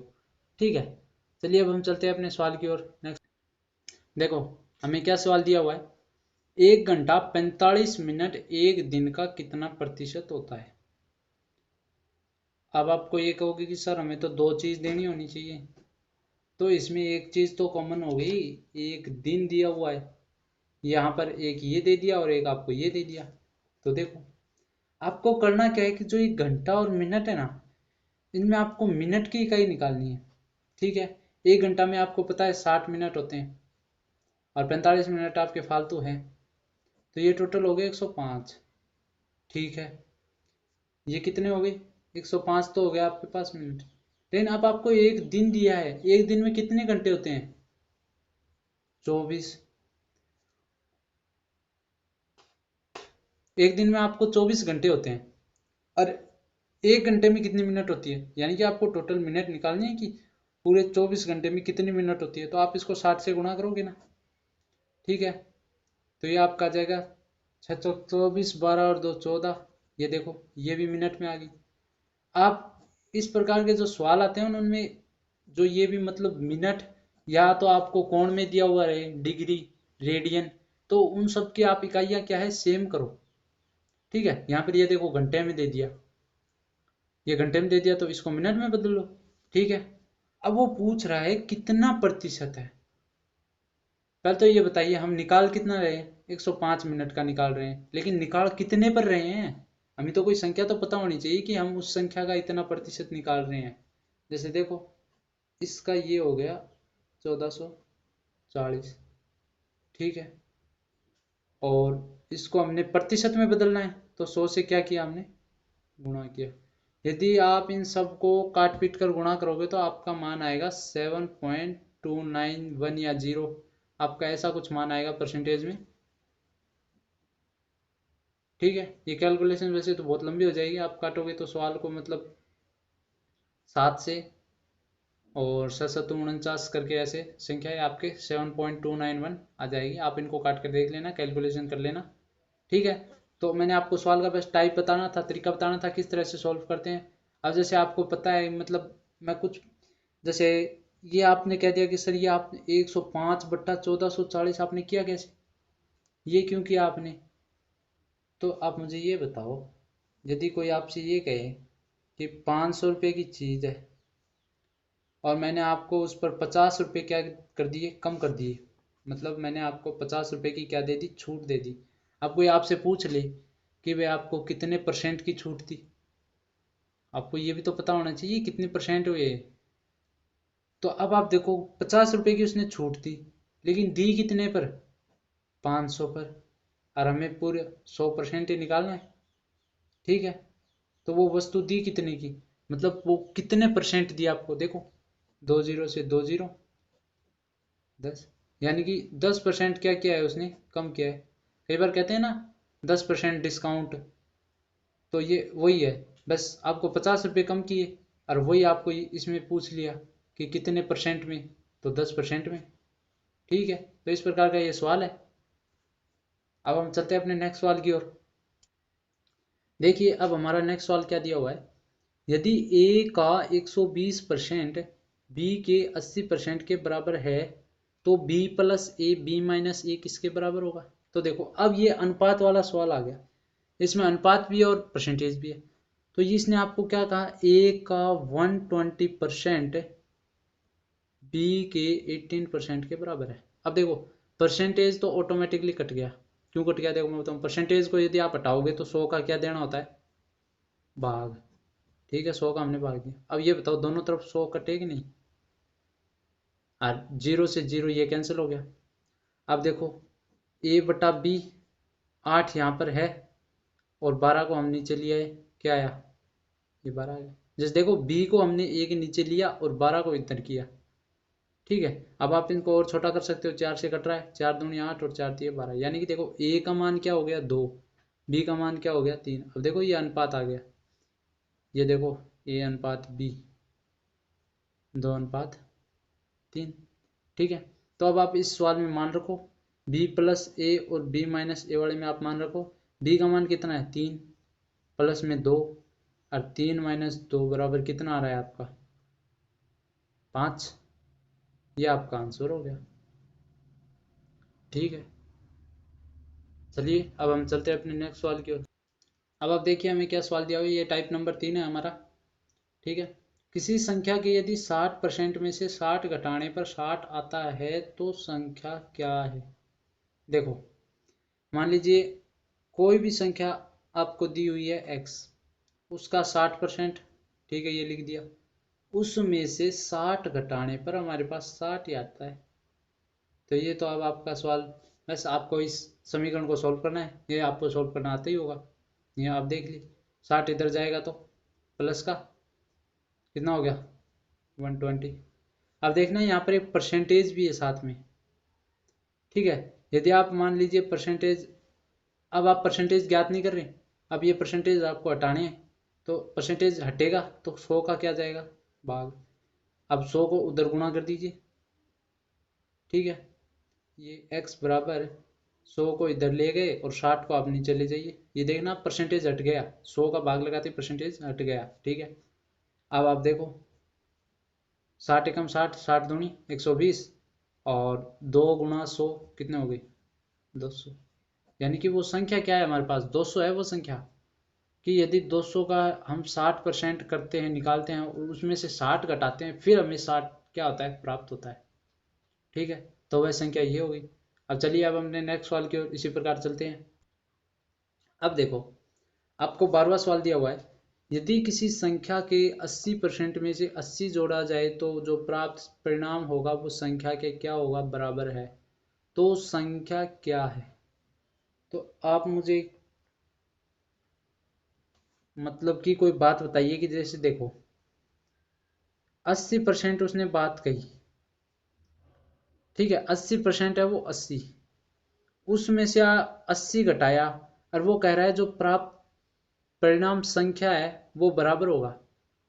ठीक है, चलिए अब हम चलते हैं अपने सवाल की ओर। नेक्स्ट देखो हमें क्या सवाल दिया हुआ है, 1 घंटा 45 मिनट एक दिन का कितना प्रतिशत होता है। अब आपको ये कहोगे कि सर हमें तो दो चीज देनी होनी चाहिए, तो इसमें एक चीज तो कॉमन हो गई, एक दिन दिया हुआ है, यहाँ पर एक ये दे दिया और एक आपको ये दे दिया। तो देखो आपको करना क्या है कि जो ये घंटा और मिनट है ना, इनमें आपको मिनट की इकाई निकालनी है। ठीक है, 1 घंटा में आपको पता है 60 मिनट होते हैं और 45 मिनट आपके फालतू हैं। तो ये टोटल हो गया 105। ठीक है, ये कितने हो गए? 105 तो हो गया आपके पास मिनट। लेकिन अब आपको एक दिन दिया है, एक दिन में कितने घंटे होते हैं? 24। एक दिन में आपको 24 घंटे होते हैं, और एक घंटे में कितनी मिनट होती है? यानी कि आपको टोटल मिनट निकालनी है कि पूरे 24 घंटे में कितनी मिनट होती है। तो आप इसको 60 से गुणा करोगे ना। ठीक है, तो ये आपका आ जाएगा 624, 12 और 2 14। ये देखो, ये भी मिनट में आ गई। आप इस प्रकार के जो सवाल आते हैं उनमें जो ये भी मतलब मिनट, या तो आपको कोण में दिया हुआ रहे, डिग्री, रेडियन, तो उन सब की आप इकाइयां क्या है, सेम करो। ठीक है, यहाँ पर ये देखो घंटे में दे दिया, ये घंटे में दे दिया, तो इसको मिनट में बदल लो। ठीक है, अब वो पूछ रहा है कितना प्रतिशत है। पहले तो ये बताइए, हम निकाल कितना रहे हैं? 105 मिनट का निकाल रहे हैं, लेकिन निकाल कितने पर रहे हैं? हमें तो कोई संख्या तो पता होनी चाहिए कि हम उस संख्या का इतना प्रतिशत निकाल रहे हैं। जैसे देखो, इसका ये हो गया 1440। ठीक है, और इसको हमने प्रतिशत में बदलना है, तो 100 से क्या किया हमने, गुणा किया। यदि आप इन सब को काट पीट कर गुणा करोगे तो आपका मान आएगा 7.291 या 0, आपका ऐसा कुछ मान आएगा परसेंटेज में। ठीक है, ये कैलकुलेशन वैसे तो बहुत लंबी हो जाएगी, आप काटोगे तो सवाल को मतलब 7 से और 749 करके ऐसे संख्या है आपके 7.291 आ जाएगी। आप इनको काट कर देख लेना, कैलकुलेशन कर लेना। ठीक है, तो मैंने आपको सवाल का बस टाइप बताना था, तरीका बताना था किस तरह से सॉल्व करते हैं। अब जैसे आपको पता है, मतलब मैं कुछ, जैसे ये आपने कह दिया कि सर ये आप 105/1440 आपने किया कैसे, ये क्यों किया आपने? तो आप मुझे ये बताओ, यदि कोई आपसे ये कहे कि 500 रुपये की चीज़ है और मैंने आपको उस पर 50 रुपये क्या कर दिए, कम कर दिए, मतलब मैंने आपको 50 रुपये की क्या दे दी, छूट दे दी। अब कोई आपसे पूछ ले कि भाई आपको कितने परसेंट की छूट थी, आपको ये भी तो पता होना चाहिए कितने परसेंट हुए। तो अब आप देखो, 50 रुपये की उसने छूट दी, लेकिन दी कितने पर, 500 पर, और हमें पूरे 100% ही निकालना है। ठीक है, तो वो वस्तु दी कितने की, मतलब वो कितने परसेंट दिया आपको, देखो 2 जीरो से 2 जीरो 10, यानी कि 10% क्या किया है उसने, कम किया है। कई बार कहते हैं ना 10% डिस्काउंट, तो ये वही है, बस आपको 50 रुपये कम किए, और वही आपको इसमें पूछ लिया कि कितने परसेंट में, तो 10% में। ठीक है, तो इस प्रकार का ये सवाल है। अब हम चलते हैं अपने नेक्स्ट सवाल की ओर। देखिए, अब हमारा नेक्स्ट सवाल क्या दिया हुआ है, यदि ए का 120% बी के 80% के बराबर है, तो B plus A B minus A किसके बराबर होगा? तो देखो, अब ये अनुपात वाला सवाल आ गया, इसमें अनुपात भी है और परसेंटेज भी है। तो इसने आपको क्या कहा, ए का 120% बी के 18% के बराबर है। अब देखो, परसेंटेज तो ऑटोमेटिकली कट गया। क्यों कट गया, देखो मैं बताऊँ। परसेंटेज को यदि आप हटाओगे तो 100 का क्या देना होता है, भाग। ठीक है, 100 का हमने भाग दिया। अब ये बताओ, दोनों तरफ 100 कटे कि नहीं, और 0 से 0 ये कैंसिल हो गया। अब देखो, ए बटा बी, 8 यहाँ पर है और 12 को हम नीचे लिया है, क्या आया, ये 12 आ गया। जैसे देखो, बी को हमने ए के नीचे लिया और 12 को इधर किया। ठीक है, अब आप इनको और छोटा कर सकते हो, 4 से कट रहा है, 4 दूनी 8 और 4 3 12, यानी कि देखो ए का मान क्या हो गया, 2, बी का मान क्या हो गया, 3। अब देखो ये अनुपात आ गया, ये देखो, ए अनुपात बी, 2:3। ठीक है, तो अब आप इस सवाल में मान रखो, बी प्लस ए और बी माइनस ए वाले में आप मान रखो, बी का मान कितना है, 3, प्लस में 2, और 3 माइनस 2 बराबर कितना आ रहा है आपका, 5। ये आपका आंसर हो गया। ठीक है, चलिए अब हम चलते हैं अपने नेक्स्ट सवाल की ओर। अब आप देखिए हमें क्या सवाल दिया हुआ है, ये टाइप नंबर 3 है हमारा। ठीक है, किसी संख्या के यदि 60% में से 60 घटाने पर 60 आता है तो संख्या क्या है? देखो, मान लीजिए कोई भी संख्या आपको दी हुई है x, उसका 60%, ठीक है, ये लिख दिया, उसमें से 60 घटाने पर हमारे पास 60 ही आता है। तो ये तो अब आपका सवाल बस आपको इस समीकरण को सॉल्व करना है, ये आपको सॉल्व करना आता ही होगा। ये आप देख लीजिए 60 इधर जाएगा तो प्लस का कितना हो गया 120। अब देखना यहाँ पर एक परसेंटेज भी है साथ में, ठीक है। यदि आप मान लीजिए परसेंटेज, अब आप परसेंटेज ज्ञात नहीं कर रहे, अब ये परसेंटेज आपको हटाने हैं, तो परसेंटेज हटेगा तो 100 का क्या जाएगा भाग। अब 100 को उधर गुणा कर दीजिए, ठीक है। ये x बराबर 100 को इधर ले गए और 60 को आप नीचे ले जाइए, ये देखना परसेंटेज हट गया, 100 का भाग लगाते परसेंटेज हट गया, ठीक है। अब आप देखो 60 एकम 60, 60 दूनी 120 और 2 गुणा 100 कितने हो गई 200। यानी कि वो संख्या क्या है हमारे पास 200 है वो संख्या, कि यदि 200 का हम 60% करते हैं निकालते हैं और उसमें से 60 घटाते हैं फिर हमें 60 क्या होता है प्राप्त होता है, ठीक है। तो वह संख्या ये होगी। अब चलिए अब हमने नेक्स्ट सवाल की ओर इसी प्रकार चलते हैं। अब देखो आपको 12वां सवाल दिया हुआ है, यदि किसी संख्या के 80% में से 80 जोड़ा जाए तो जो प्राप्त परिणाम होगा वो संख्या के क्या होगा बराबर है, तो संख्या क्या है। तो आप मुझे मतलब कि कोई बात बताइए कि जैसे देखो 80% उसने बात कही, ठीक है 80% है वो 80, उसमें से 80 घटाया और वो कह रहा है जो प्राप्त परिणाम संख्या है वो बराबर होगा,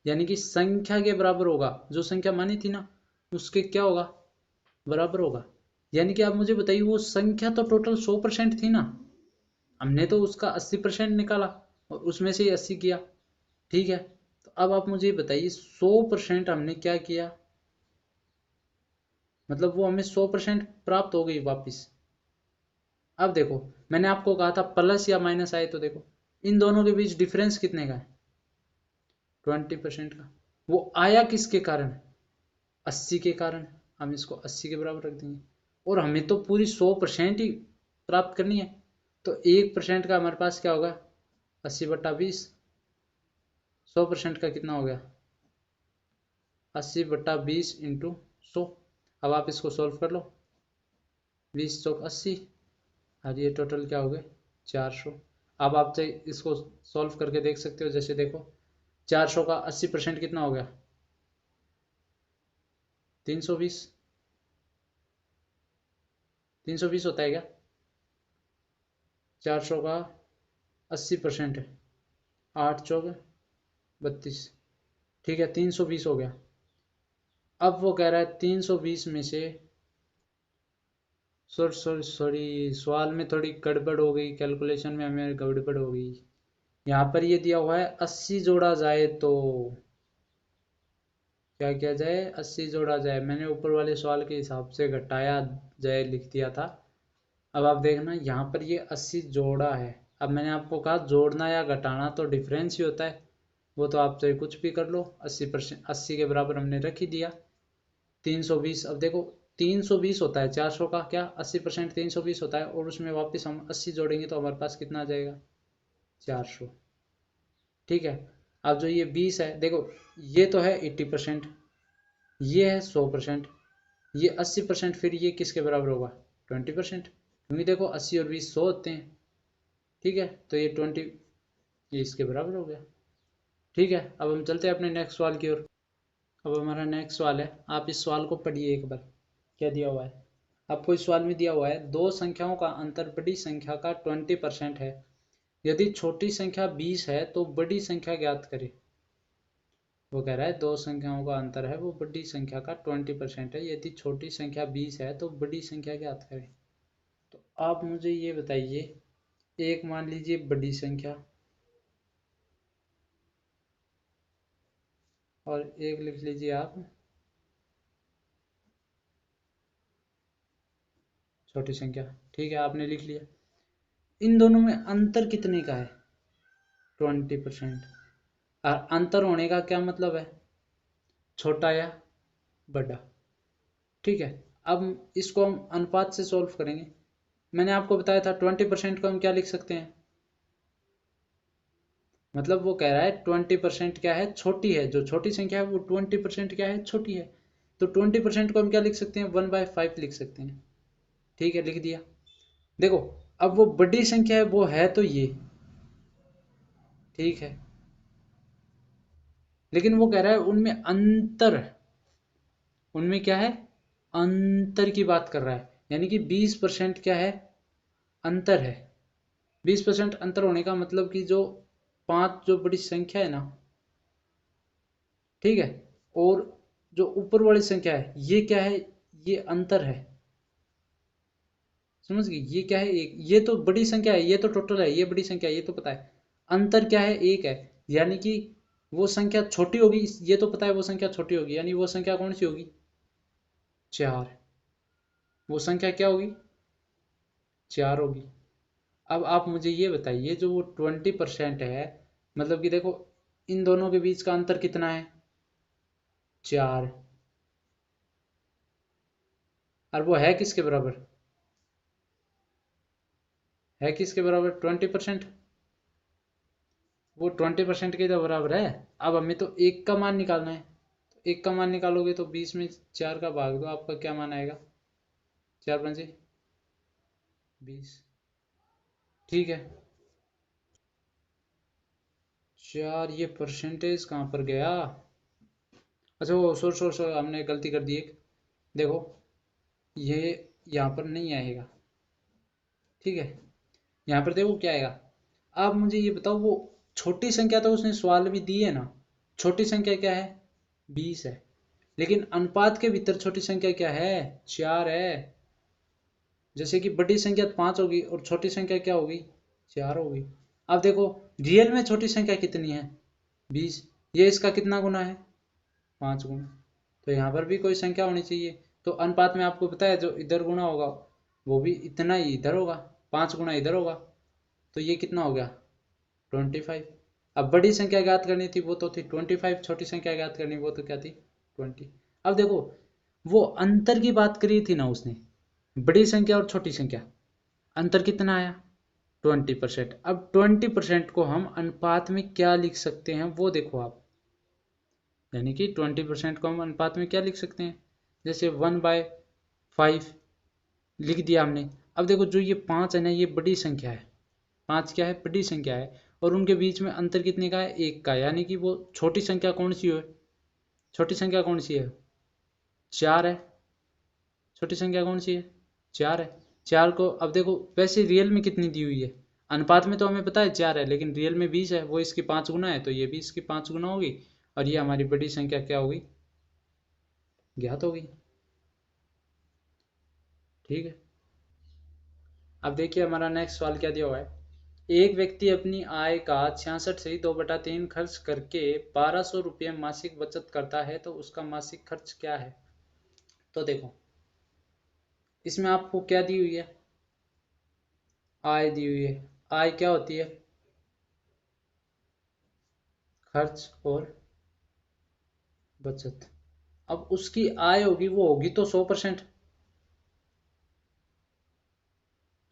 यानी कि संख्या के बराबर होगा, जो संख्या मानी थी ना उसके क्या होगा बराबर होगा। यानी कि आप मुझे बताइए वो संख्या तो टोटल 100% थी ना, हमने तो उसका 80% निकाला और उसमें से ही 80 किया, ठीक है। तो अब आप मुझे बताइए 100% हमने क्या किया, मतलब वो हमें 100% प्राप्त हो गई वापिस। अब देखो मैंने आपको कहा था प्लस या माइनस आए तो देखो इन दोनों के बीच डिफरेंस कितने का है 20% का। वो आया किसके कारण 80 के कारण, हम इसको 80 के बराबर रख देंगे और हमें तो पूरी 100% ही प्राप्त करनी है, तो 1% का हमारे पास क्या होगा 80/20, 100% का कितना हो गया 80/20 इंटू 100। अब आप इसको सॉल्व कर लो, 20 चौक 80 और ये टोटल क्या हो गए 400। अब आप चाहे इसको सॉल्व करके देख सकते हो, जैसे देखो 400 का 80% कितना हो गया 320, 320 होता है क्या 400 का 80% है 8 चौक 32, ठीक है 320 हो गया। अब वो कह रहा है 320 में से सॉरी सवाल में थोड़ी गड़बड़ हो गई, कैलकुलेशन में हमें गड़बड़ हो गई। यहाँ पर ये दिया हुआ है 80 जोड़ा जाए तो क्या किया जाए 80 जोड़ा जाए, मैंने ऊपर वाले सवाल के हिसाब से घटाया जाए लिख दिया था। अब आप देखना यहाँ पर ये 80 जोड़ा है, अब मैंने आपको कहा जोड़ना या घटाना तो डिफरेंस ही होता है, वो तो आप चाहे कुछ भी कर लो। 80% 80 के बराबर हमने रख ही दिया। 320 अब देखो 320 होता है 400 का क्या 80% 320 होता है और उसमें वापस हम 80 जोड़ेंगे तो हमारे पास कितना आ जाएगा 400, ठीक है। अब जो ये 20 है देखो ये तो है 80%, ये है 100%, ये 80%, फिर ये किसके बराबर होगा 20%, क्योंकि देखो 80 और 20 100 होते हैं, ठीक है। तो ये 20 ये इसके बराबर हो गया, ठीक है। अब हम चलते हैं अपने नेक्स्ट सवाल की ओर। अब हमारा नेक्स्ट सवाल है, आप इस सवाल को पढ़िए एक बार क्या दिया हुआ है। आपको इस सवाल में दिया हुआ है दो संख्याओं का अंतर बड़ी संख्या का 20% है, यदि छोटी संख्या 20 है तो बड़ी संख्या ज्ञात करें। वो कह रहा है दो संख्याओं का अंतर है वो बड़ी संख्या का 20% है, यदि छोटी संख्या 20 है तो बड़ी संख्या ज्ञात करें। तो आप मुझे ये बताइए, एक मान लीजिए बड़ी संख्या और एक लिख लीजिए आप छोटी संख्या, ठीक है आपने लिख लिया। इन दोनों में अंतर कितने का है 20%। और अंतर होने का क्या मतलब है छोटा या बड़ा, ठीक है। अब इसको हम अनुपात से सॉल्व करेंगे। मैंने आपको बताया था 20% को हम क्या लिख सकते हैं, मतलब वो कह रहा है 20% क्या है छोटी है, जो छोटी संख्या है वो 20% क्या है छोटी है, तो 20% को हम क्या लिख सकते हैं 1/5 लिख सकते हैं, ठीक है लिख दिया। देखो अब वो बड़ी संख्या है, वो है तो ये ठीक है, लेकिन वो कह रहा है उनमें अंतर, उनमें क्या है, अंतर की बात कर रहा है, यानी कि 20% क्या है, अंतर है। 20% अंतर होने का मतलब कि जो पांच जो बड़ी संख्या है ना, ठीक है, और जो ऊपर वाली संख्या है ये क्या है, ये अंतर है। समझ गई, ये क्या है, एक ये तो बड़ी संख्या है, ये तो टोटल है, ये बड़ी संख्या है, ये तो पता है। अंतर क्या है, एक है, यानी कि वो संख्या छोटी होगी, ये तो पता है वो संख्या छोटी होगी, यानी वो संख्या कौन सी होगी, चार। वो संख्या क्या होगी, चार होगी। अब आप मुझे ये बताइए, जो वो 20% है, मतलब कि देखो इन दोनों के बीच का अंतर कितना है, चार, और वो है किसके बराबर, है किसके बराबर, 20%। वो 20% के तो बराबर है। अब हमें तो एक का मान निकालना है, तो एक का मान निकालोगे तो 20 में चार का भाग दो, आपका क्या मान आएगा, चार पंजे 20, ठीक है। चार, ये परसेंटेज कहाँ पर गया, अच्छा वो सो हमने गलती कर दी एक, देखो ये यहाँ पर नहीं आएगा, ठीक है, यहाँ पर देखो क्या आएगा। आप मुझे ये बताओ, वो छोटी संख्या तो उसने सवाल भी दी है ना, छोटी संख्या क्या है, 20 है, लेकिन अनुपात के भीतर छोटी संख्या क्या है, चार है। जैसे कि बड़ी संख्या 5 होगी और छोटी संख्या क्या होगी, चार होगी। अब देखो रियल में छोटी संख्या कितनी है, 20, ये इसका कितना गुना है, 5 गुना, तो यहाँ पर भी कोई संख्या होनी चाहिए। तो अनुपात में आपको पता है जो इधर गुना होगा वो भी इतना ही इधर होगा, 5 गुना इधर होगा, तो ये कितना हो गया, 25। अब बड़ी संख्या ज्ञात करनी थी वो तो थी 25, छोटी संख्या ज्ञात करनी वो तो क्या थी, 20। अब देखो वो अंतर की बात करी थी ना उसने, बड़ी संख्या और छोटी संख्या, अंतर कितना आया, 20%। अब 20% को हम अनुपात में क्या लिख सकते हैं वो देखो आप, यानी कि 20% को हम अनुपात में क्या लिख सकते हैं, जैसे 1/5 लिख दिया हमने। अब देखो जो ये 5 है ना, ये बड़ी संख्या है, 5 क्या है, बड़ी संख्या है, और उनके बीच में अंतर कितने का है, एक का, यानी कि वो छोटी संख्या कौन सी है, छोटी संख्या कौन सी है, चार है, छोटी संख्या कौन सी है, चार है। चार को अब देखो वैसे रियल में कितनी दी हुई है, अनुपात में तो हमें पता है चार है, लेकिन रियल में 20 है, वो इसकी 5 गुना है, तो ये भी इसकी 5 गुना होगी, और ये हमारी बड़ी संख्या क्या होगी, ज्ञात होगी, ठीक है। अब देखिए हमारा नेक्स्ट सवाल क्या दिया हुआ है, एक व्यक्ति अपनी आय का 66 से 2/3 खर्च करके 1200 रुपये मासिक बचत करता है, तो उसका मासिक खर्च क्या है। तो देखो इसमें आपको क्या दी हुई है, आय दी हुई है। आय क्या होती है, खर्च और बचत। अब उसकी आय होगी, वो होगी तो 100%,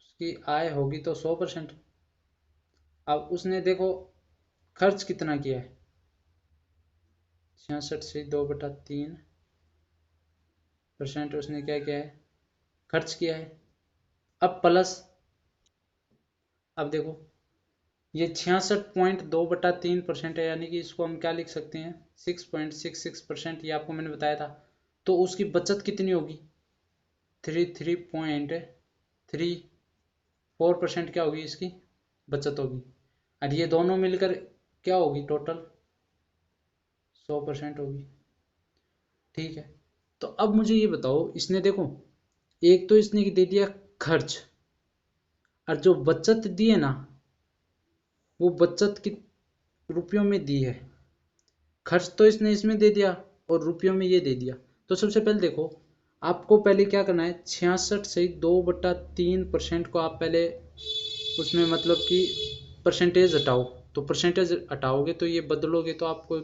उसकी आय होगी तो 100%। अब उसने देखो खर्च कितना किया है, 66 से 2/3% उसने क्या किया है, खर्च किया है। अब प्लस, अब देखो ये 66.2/3% है, यानी कि इसको हम क्या लिख सकते हैं, 6.66%, ये आपको मैंने बताया था। तो उसकी बचत कितनी होगी, 33.34% क्या होगी इसकी बचत होगी, और ये दोनों मिलकर क्या होगी, टोटल 100% होगी, ठीक है। तो अब मुझे ये बताओ, इसने देखो एक तो इसने दे दिया खर्च, और जो बचत दी है ना, वो बचत की रुपयों में दी है, खर्च तो इसने इसमें दे दिया और रुपयों में ये दे दिया। तो सबसे पहले देखो आपको पहले क्या करना है, 66 से 2/3% को आप पहले उसमें मतलब कि परसेंटेज हटाओ। तो परसेंटेज हटाओगे तो ये बदलोगे तो आपको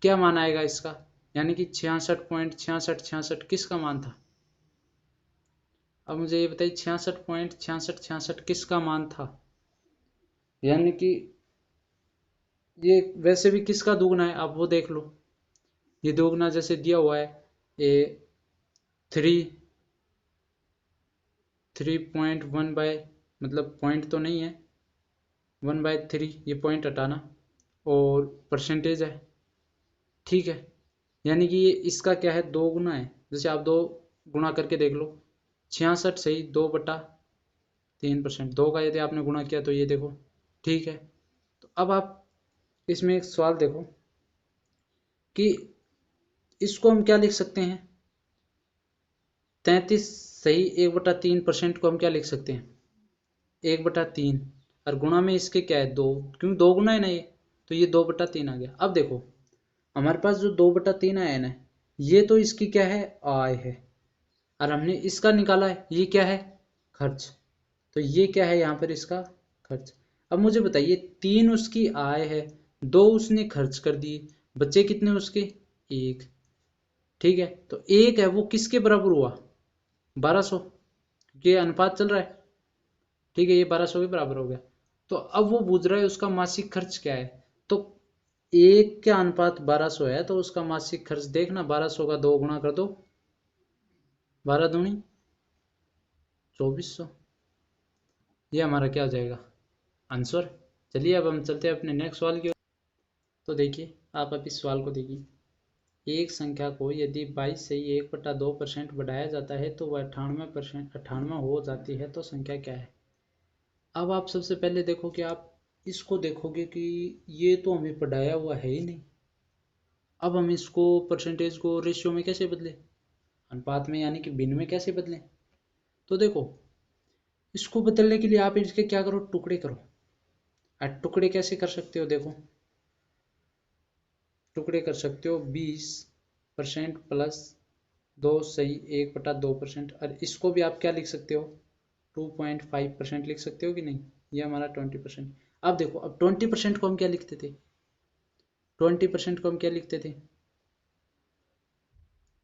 क्या मान आएगा इसका, यानी कि 66.6666 किसका मान था। अब मुझे ये बताइए 66.6666 किसका मान था, यानी कि ये वैसे भी किसका दुगना है, आप वो देख लो। ये दोगुना जैसे दिया हुआ है, ये 3 3.1 बाय, मतलब पॉइंट तो नहीं है, 1/3 ये पॉइंट हटाना, और परसेंटेज है, ठीक है। यानी कि ये इसका क्या है, 2 गुना है। जैसे आप 2 गुना करके देख लो, 66 सही 2/3%, 2 का यदि आपने गुणा किया तो ये देखो, ठीक है। तो अब आप इसमें एक सवाल देखो कि इसको हम क्या लिख सकते हैं, 33 सही 1/3% को हम क्या लिख सकते हैं, 1/3, और गुणा में इसके क्या है 2, क्योंकि 2 गुना है ना ये, तो ये 2/3 आ गया। अब देखो हमारे पास जो 2/3 आया है ना, ये तो इसकी क्या है, आय है, और हमने इसका निकाला है, ये क्या है, खर्च। तो ये क्या है यहाँ पर इसका खर्च। अब मुझे बताइए 3 उसकी आय है, 2 उसने खर्च कर दिए, बच्चे कितने उसके 1, ठीक है। तो 1 है वो किसके बराबर हुआ, 1200, ये अनुपात चल रहा है, ठीक है, ये 1200 के बराबर हो गया। तो अब वो पूछ रहा है उसका मासिक खर्च क्या है, तो 1 के अनुपात 1200 है, तो उसका मासिक खर्च देखना, 1200 का 2 गुना कर दो, 12 दूनी 2400, ये हमारा क्या हो जाएगा, आंसर। चलिए अब हम चलते हैं अपने नेक्स्ट सवाल की ओर। तो देखिए आप अब इस सवाल को देखिए, एक संख्या को यदि 22 से 1/2% बढ़ाया जाता है तो वह 98 हो जाती है, तो संख्या क्या है। अब आप सबसे पहले देखो कि आप इसको देखोगे कि ये तो हमें पढ़ाया हुआ है ही नहीं। अब हम इसको परसेंटेज को रेशियो में कैसे बदलें, अनुपात में यानी कि भिन्न में कैसे बदलें। तो देखो इसको बदलने के लिए आप इसके क्या करो, टुकड़े करो। टुकड़े कैसे कर सकते हो, देखो टुकड़े कर सकते हो 20% प्लस 2 सही 1/2%, और इसको भी आप क्या लिख सकते हो, 2.5% लिख सकते हो कि नहीं, ये हमारा 20%। अब देखो अब 20% को हम क्या लिखते थे, 20% को हम क्या लिखते थे,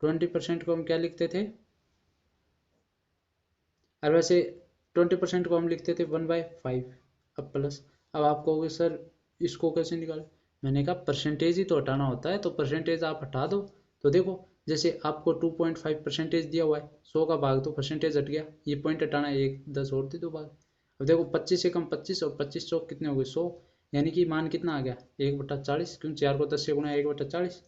20% को हम क्या लिखते थे, और वैसे 20% को हम लिखते थे 1/5। अब प्लस, अब आप कहोगे सर इसको कैसे निकालें, मैंने कहा परसेंटेज ही तो हटाना होता है, तो परसेंटेज आप हटा दो। तो देखो जैसे आपको 2.5% दिया हुआ है, 100 का भाग दो, परसेंटेज हट गया, ये पॉइंट हटाना है, 1 10 और दे दो भाग। अब देखो 25 से कम 25, और 25 चौक कितने हो गए 100, यानी कि मान कितना आ गया 1/40, क्योंकि 4 को 10 से गुणा 1/40,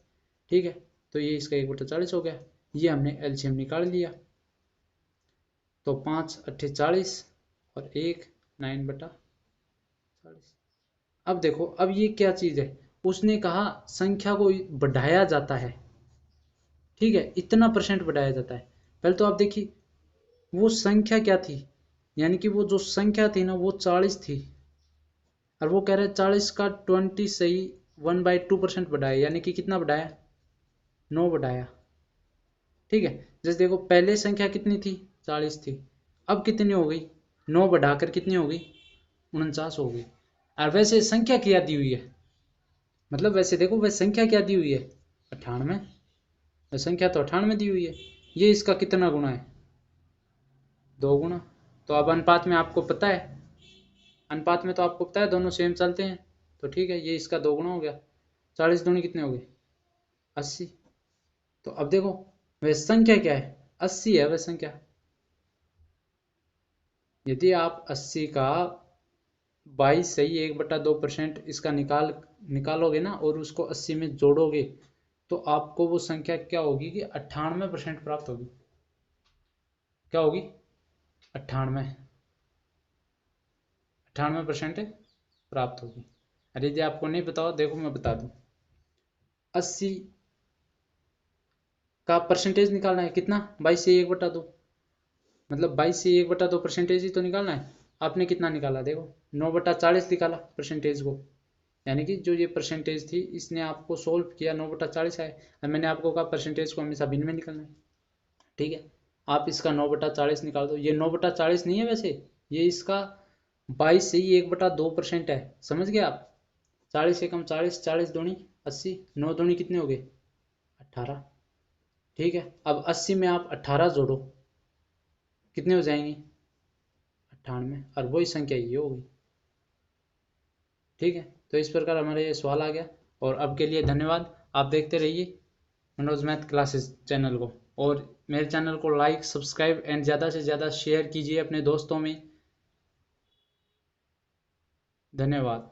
ठीक है। तो ये इसका 1/40 हो गया, ये हमने एलसीएम निकाल लिया। तो 5 अट्ठे 40 और 1 9/40। अब देखो अब ये क्या चीज है, उसने कहा संख्या को बढ़ाया जाता है, ठीक है, इतना परसेंट बढ़ाया जाता है। पहले तो आप देखिए वो संख्या क्या थी, यानी कि वो जो संख्या थी ना वो 40 थी, और वो कह रहे हैं 40 का 20 सही 1/2% बढ़ाया, यानी कि कितना बढ़ाया, 9 बढ़ाया, ठीक है। जैसे देखो पहले संख्या कितनी थी, 40 थी, अब कितनी हो गई, 9 बढ़ाकर कितनी हो गई, 49 हो गई। और वैसे संख्या क्या दी हुई है, मतलब वैसे देखो वह संख्या क्या दी हुई है, 98, संख्या तो 98 दी हुई है, ये इसका कितना गुना है, 2 गुना। तो अब अनुपात में आपको पता है, अनुपात में तो आपको पता है दोनों सेम चलते हैं, तो ठीक है ये इसका 2 गुना हो गया, 40 दूनी कितने हो गए 80। तो अब देखो वह संख्या क्या है, 80 है वह संख्या। यदि आप 80 का 22 सही 1/2% इसका निकालोगे ना, और उसको 80 में जोड़ोगे, तो आपको वो संख्या क्या होगी कि 98% प्राप्त होगी। क्या होगी, 98, 98% प्राप्त होगी। अरे यदि आपको नहीं बताओ, देखो मैं बता दूं, 80 का परसेंटेज निकालना है कितना, 22 से 1/2, मतलब 22 से 1/2 परसेंटेज ही तो निकालना है। आपने कितना निकाला, देखो 9/40 निकाला परसेंटेज को, यानी कि जो ये परसेंटेज थी इसने आपको सोल्व किया, 9/40 आए। अब मैंने आपको कहा परसेंटेज को हमेशा भिन्न में निकालना है, ठीक है। आप इसका 9/40 निकाल दो, ये 9/40 नहीं है वैसे, ये इसका 22 से ही 1/2% है, समझ गए आप। 40 से कम 40, 40 दूनी 80, 9 दूनी कितने हो गए 18, ठीक है। अब 80 में आप 18 जोड़ो, कितने हो जाएंगे 98, और वही संख्या ये होगी, ठीक है। तो इस प्रकार हमारा ये सवाल आ गया, और अब के लिए धन्यवाद। आप देखते रहिए मनोज मैथ क्लासेस चैनल को। और मेरे चैनल को लाइक, सब्सक्राइब एंड ज़्यादा से ज़्यादा शेयर कीजिए अपने दोस्तों में। धन्यवाद।